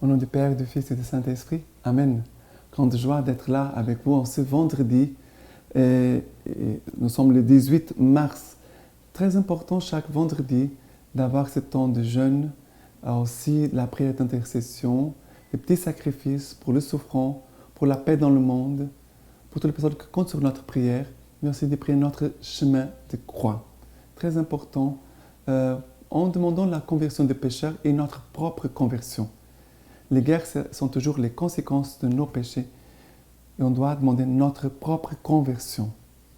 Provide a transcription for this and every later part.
Au nom du Père, du Fils et du Saint-Esprit. Amen. Grande joie d'être là avec vous en ce vendredi. Nous sommes le 18 mars. Très important chaque vendredi d'avoir ce temps de jeûne, aussi la prière d'intercession, les petits sacrifices pour le souffrant, pour la paix dans le monde, pour toutes les personnes qui comptent sur notre prière, mais aussi de prier notre chemin de croix. Très important en demandant la conversion des pécheurs et notre propre conversion. Les guerres sont toujours les conséquences de nos péchés et on doit demander notre propre conversion.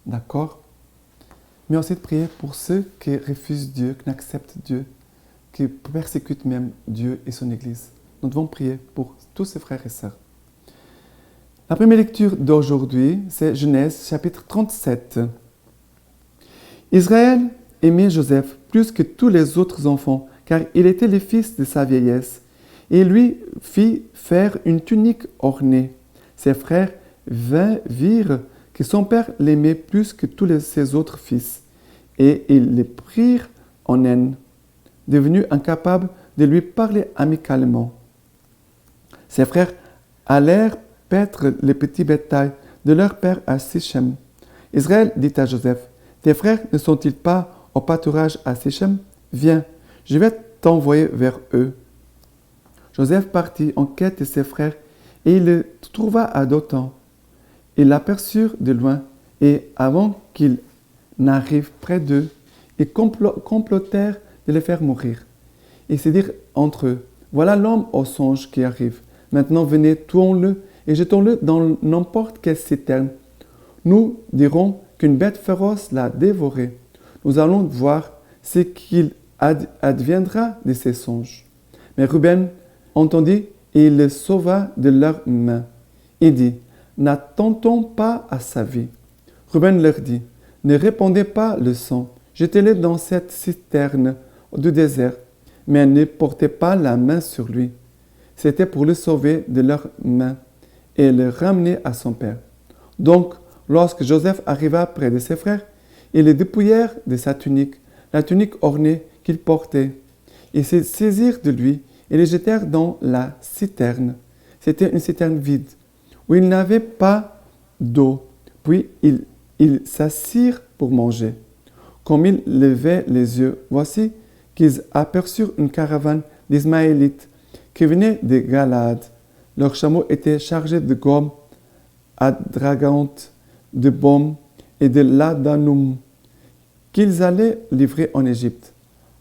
D'accord? Mais aussi de prier pour ceux qui refusent Dieu, qui n'acceptent Dieu, qui persécutent même Dieu et son Église. Nous devons prier pour tous ces frères et sœurs. La première lecture d'aujourd'hui, c'est Genèse chapitre 37. Israël aimait Joseph plus que tous les autres enfants, car il était le fils de sa vieillesse. Et lui fit faire une tunique ornée. Ses frères virent que son père l'aimait plus que tous ses autres fils, et ils le prirent en haine, devenus incapables de lui parler amicalement. Ses frères allèrent paître les petits bétails de leur père à Sichem. Israël dit à Joseph, « Tes frères ne sont-ils pas au pâturage à Sichem? Viens, je vais t'envoyer vers eux. » Joseph partit en quête de ses frères et il le trouva à Dothan. Ils l'aperçurent de loin et avant qu'il n'arrive près d'eux, ils complotèrent de le faire mourir. Ils se dirent entre eux, « Voilà l'homme au songe qui arrive. Maintenant venez, tuons-le et jetons-le dans n'importe quelle citerne. Nous dirons qu'une bête féroce l'a dévoré. Nous allons voir ce qu'il adviendra de ces songes. » Mais Ruben entendit et il le sauva de leurs mains. Il dit, « N'attendons pas à sa vie. » Ruben leur dit, « Ne répandez pas le sang, jetez-le dans cette citerne du désert, mais ne portez pas la main sur lui. » C'était pour le sauver de leurs mains et le ramener à son père. Donc, lorsque Joseph arriva près de ses frères, ils le dépouillèrent de sa tunique, la tunique ornée qu'il portait. Ils se saisirent de lui et le jetèrent dans la citerne. C'était une citerne vide, où il n'avait pas d'eau. Puis ils s'assirent pour manger. Comme ils levaient les yeux, voici qu'ils aperçurent une caravane d'Ismaélites qui venait de Galaad. Leurs chameaux étaient chargés de gomme adragante, de baume et de ladanoum, qu'ils allaient livrer en Égypte.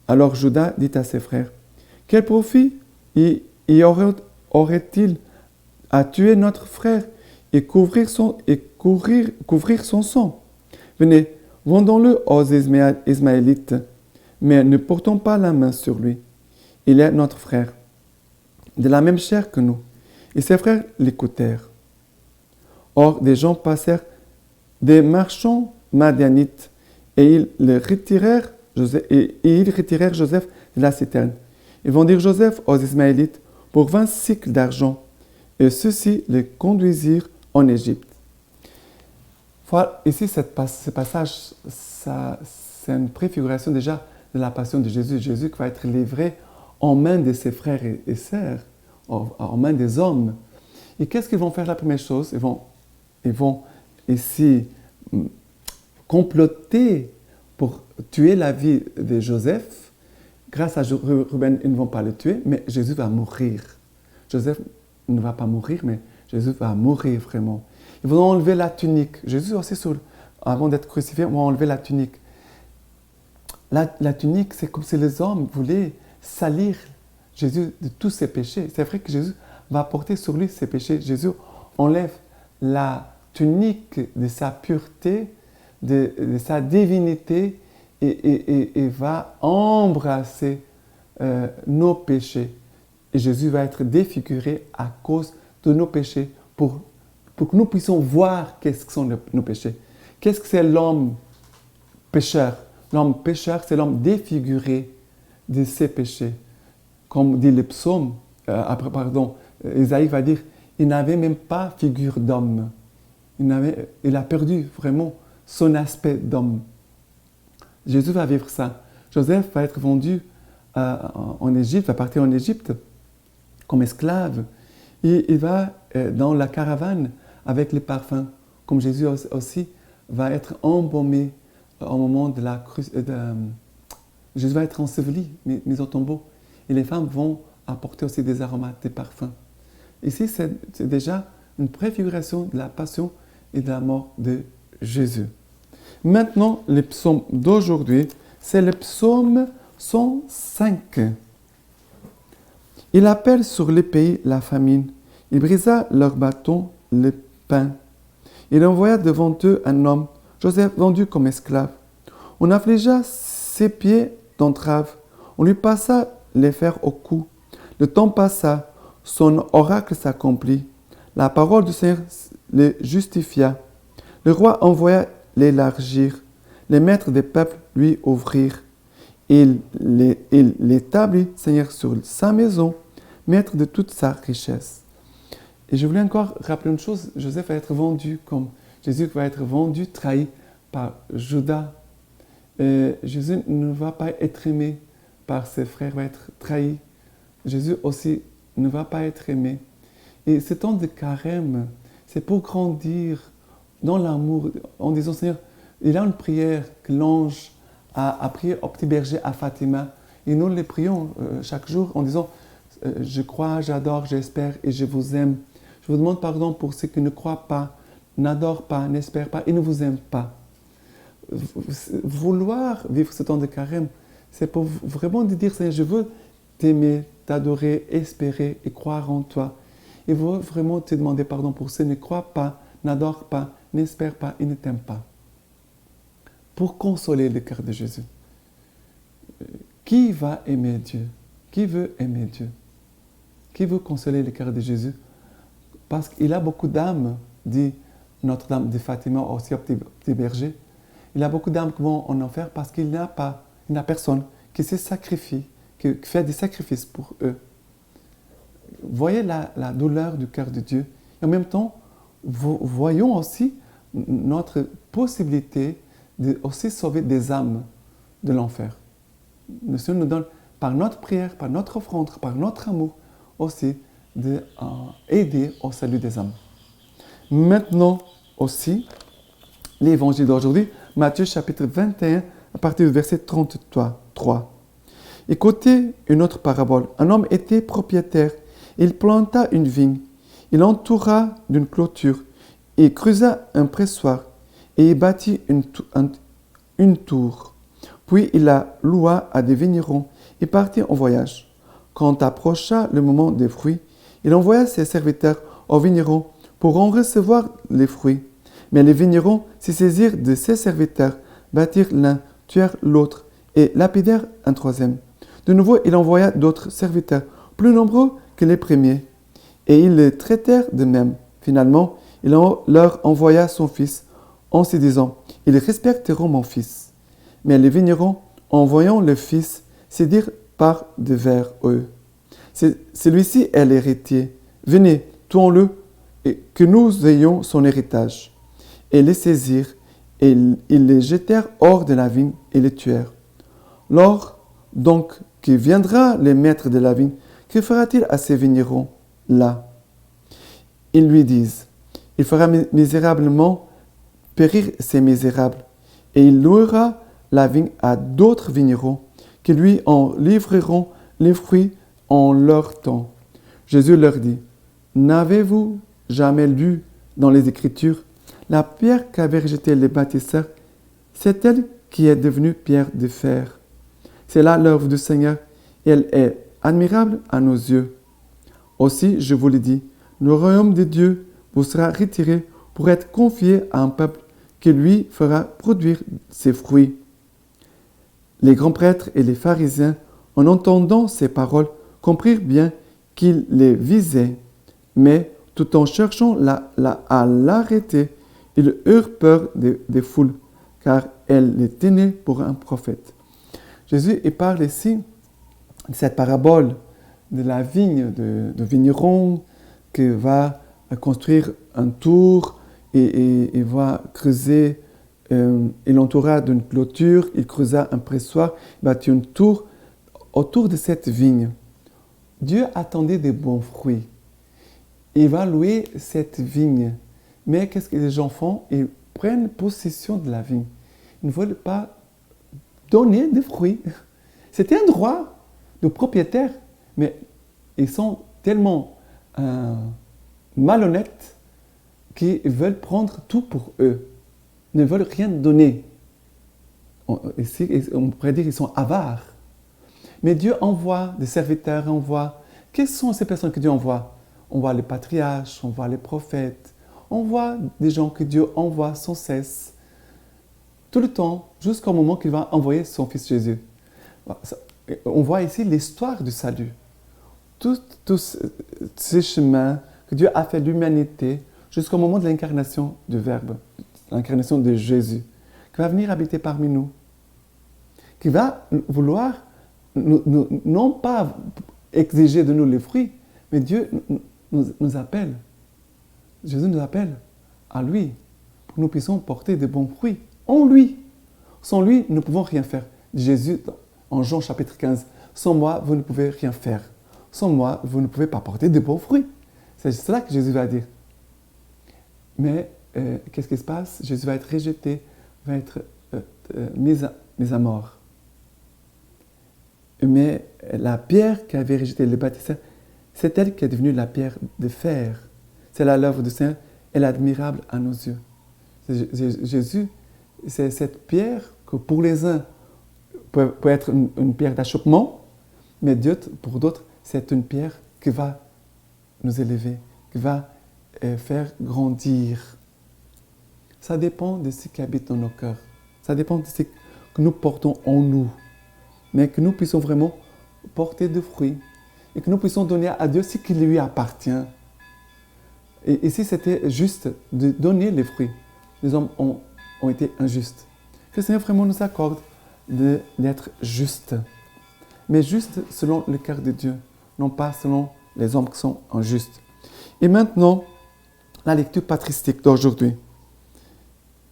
Alors Juda dit à ses frères, « Quel profit y aurait-il à tuer notre frère et couvrir son sang? Venez, vendons-le aux Ismaélites, mais ne portons pas la main sur lui. Il est notre frère, de la même chair que nous. » Et ses frères l'écoutèrent. Or, des gens passèrent, des marchands madianites, et ils retirèrent Joseph de la citerne. Ils vendirent Joseph aux Ismaélites pour 20 cycles d'argent, et ceux-ci le conduisirent en Égypte. Voilà, ici, ce passage, c'est une préfiguration déjà de la passion de Jésus. Jésus qui va être livré en main de ses frères et sœurs, en main des hommes. Et qu'est-ce qu'ils vont faire la première chose? Ils vont ici comploter pour tuer la vie de Joseph. Grâce à Ruben, ils ne vont pas le tuer, mais Jésus va mourir. Joseph ne va pas mourir, mais Jésus va mourir vraiment. Ils vont enlever la tunique. Jésus aussi, avant d'être crucifié, va enlever la tunique. La tunique, c'est comme si les hommes voulaient salir Jésus de tous ses péchés. C'est vrai que Jésus va porter sur lui ses péchés. Jésus enlève la tunique de sa pureté, de sa divinité et va embrasser nos péchés. Et Jésus va être défiguré à cause de nos péchés pour que nous puissions voir qu'est-ce que sont nos péchés. Qu'est-ce que c'est l'homme pécheur? L'homme pécheur, c'est l'homme défiguré de ses péchés. Comme dit le psaume, Isaïe va dire, il n'avait même pas figure d'homme. Il a perdu vraiment son aspect d'homme. Jésus va vivre ça. Joseph va être vendu en Égypte, va partir en Égypte comme esclave. Et il va dans la caravane avec les parfums, comme Jésus aussi va être embaumé au moment de la Jésus va être enseveli, mis au tombeau. Et les femmes vont apporter aussi des aromates, des parfums. Ici, c'est déjà une préfiguration de la passion et de la mort de Jésus. Maintenant, les psaumes d'aujourd'hui, c'est le psaume 105. Il appelle sur les pays la famine. Il brisa leurs bâtons, le pain. Il envoya devant eux un homme, Joseph, vendu comme esclave. On affligea ses pieds d'entrave. On lui passa les fers au cou. Le temps passa, son oracle s'accomplit. La parole du Seigneur les justifia. Le roi envoya l'élargir. Les maîtres des peuples lui ouvrirent. Il l'établit, Seigneur, sur sa maison, maître de toute sa richesse. Et je voulais encore rappeler une chose, Joseph va être vendu comme Jésus va être vendu, trahi par Judas. Jésus ne va pas être aimé par ses frères, va être trahi. Jésus aussi ne va pas être aimé. Et ce temps de carême, c'est pour grandir dans l'amour, en disant, Seigneur, il y a une prière que l'ange a prié au petit berger à Fatima. Et nous les prions chaque jour en disant, je crois, j'adore, j'espère et je vous aime. Je vous demande pardon pour ceux qui ne croient pas, n'adorent pas, n'espèrent pas et ne vous aiment pas. Vouloir vivre ce temps de carême, c'est pour vraiment dire, Seigneur, je veux t'aimer, t'adorer, espérer et croire en toi. Et vraiment te demander pardon pour ceux qui ne croient pas, n'adorent pas, n'espèrent pas et ne t'aiment pas. Pour consoler le cœur de Jésus. Qui va aimer Dieu? Qui veut aimer Dieu? Qui veut consoler le cœur de Jésus? Parce qu'il a beaucoup d'âmes, dit Notre-Dame de Fatima, aussi au petit berger. Il a beaucoup d'âmes qui vont en enfer parce qu'il n'a personne qui se sacrifie, qui fait des sacrifices pour eux. Voyez la douleur du cœur de Dieu. Et en même temps, voyons aussi notre possibilité de aussi sauver des âmes de l'enfer. Le Seigneur nous donne, par notre prière, par notre offrande, par notre amour, aussi d'aider au salut des âmes. Maintenant aussi, l'évangile d'aujourd'hui, Matthieu chapitre 21, à partir du verset 33. Écoutez une autre parabole. Un homme était propriétaire. Il planta une vigne. Il l'entoura d'une clôture. Il creusa un pressoir et y bâtit une tour. Puis il la loua à des vignerons et partit en voyage. Quand approcha le moment des fruits, il envoya ses serviteurs aux vignerons pour en recevoir les fruits. Mais les vignerons se saisirent de ses serviteurs, battirent l'un, tuèrent l'autre et lapidèrent un troisième. De nouveau, il envoya d'autres serviteurs, plus nombreux que les premiers, et ils les traitèrent de même. Finalement, il leur envoya son fils, en se disant, « Ils respecteront mon fils. » Mais les vignerons, en voyant le fils, se dirent par devers eux. Celui-ci est l'héritier. Venez, tuons-le, et que nous ayons son héritage. Et les saisirent, et ils les jetèrent hors de la vigne et les tuèrent. Lors donc que viendra le maître de la vigne, que fera-t-il à ces vignerons-là? Ils lui disent, il fera misérablement périr ces misérables, et il louera la vigne à d'autres vignerons, qui lui en livreront les fruits en leur temps. Jésus leur dit, n'avez-vous jamais lu dans les Écritures, la pierre qu'avaient rejetée les bâtisseurs, c'est elle qui est devenue pierre de fer. C'est là l'œuvre du Seigneur, et elle est admirable à nos yeux. Aussi, je vous le dis, le royaume de Dieu vous sera retiré pour être confié à un peuple qui lui fera produire ses fruits. Les grands prêtres et les pharisiens, en entendant ces paroles, comprirent bien qu'il les visait, mais tout en cherchant à l'arrêter, ils eurent peur des foules, car elles les tenaient pour un prophète. Jésus parle ici de cette parabole de la vigne, de vigneron qui va construire un tour et va creuser. Il entoura d'une clôture, il creusa un pressoir, il bâtit une tour autour de cette vigne. Dieu attendait des bons fruits. Il va louer cette vigne. Mais qu'est-ce que les gens font? Ils prennent possession de la vigne. Ils ne veulent pas donner des fruits. C'était un droit de propriétaire, mais ils sont tellement malhonnêtes qu'ils veulent prendre tout pour eux. Ils ne veulent rien donner. On pourrait dire qu'ils sont avares. Mais Dieu envoie des serviteurs, Quelles sont ces personnes que Dieu envoie? On voit les patriarches, on voit les prophètes, on voit des gens que Dieu envoie sans cesse, tout le temps, jusqu'au moment qu'il va envoyer son Fils Jésus. On voit ici l'histoire du salut. Tous ces chemins que Dieu a fait de l'humanité jusqu'au moment de l'incarnation du Verbe, l'incarnation de Jésus, qui va venir habiter parmi nous, qui va vouloir non pas exiger de nous les fruits, mais Dieu nous appelle. Jésus nous appelle à lui pour que nous puissions porter de bons fruits en lui. Sans lui, nous ne pouvons rien faire. Jésus, en Jean chapitre 15, sans moi, vous ne pouvez rien faire. Sans moi, vous ne pouvez pas porter de bons fruits. C'est cela que Jésus va dire. Mais qu'est-ce qui se passe? Jésus va être rejeté, va être mis à mort. Mais la pierre qu'avait rejetée le bâtisseur, c'est elle qui est devenue la pierre de fer. C'est là l'œuvre du Seigneur, elle est admirable à nos yeux. Jésus, c'est cette pierre que pour les uns peut être une pierre d'achoppement, mais Dieu, pour d'autres, c'est une pierre qui va nous élever, qui va faire grandir. Ça dépend de ce qui habite dans nos cœurs. Ça dépend de ce que nous portons en nous. Mais que nous puissions vraiment porter de fruits et que nous puissions donner à Dieu ce qui lui appartient. Et ici, c'était juste de donner les fruits. Les hommes ont été injustes. Que le Seigneur vraiment nous accorde d'être justes. Mais juste selon le cœur de Dieu, non pas selon les hommes qui sont injustes. Et maintenant, la lecture patristique d'aujourd'hui.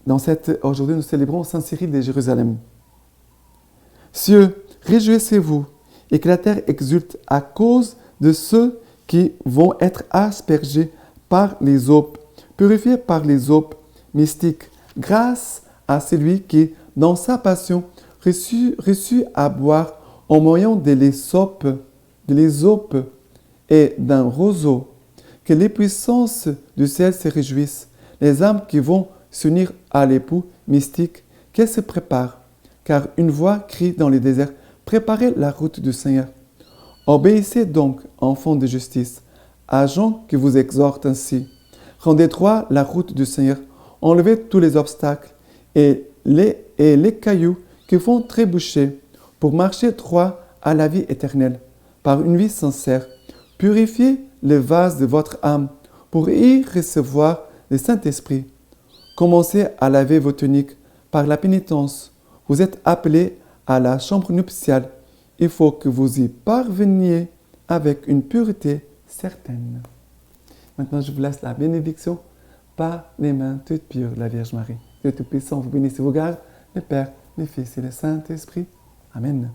Aujourd'hui, nous célébrons Saint Cyril de Jérusalem. Cieux, réjouissez-vous et que la terre exulte à cause de ceux qui vont être aspergés par les eaux, purifiés par les eaux mystiques, grâce à celui qui, dans sa passion, reçut à boire en moyen de l'hysope et d'un roseau, que les puissances du ciel se réjouissent, les âmes qui vont s'unir à l'époux mystique, qu'elles se préparent. Car une voix crie dans le désert, préparez la route du Seigneur. Obéissez donc, enfants de justice, à Jean qui vous exhorte ainsi. Rendez droit la route du Seigneur, enlevez tous les obstacles et les cailloux qui font trébucher, pour marcher droit à la vie éternelle, par une vie sincère. Purifiez le vase de votre âme, pour y recevoir le Saint-Esprit. Commencez à laver vos tuniques par la pénitence. Vous êtes appelés à la chambre nuptiale. Il faut que vous y parveniez avec une pureté certaine. Maintenant, je vous laisse la bénédiction par les mains toutes pures de la Vierge Marie. Dieu Tout-Puissant vous bénisse et vous garde, le Père, le Fils et le Saint-Esprit. Amen.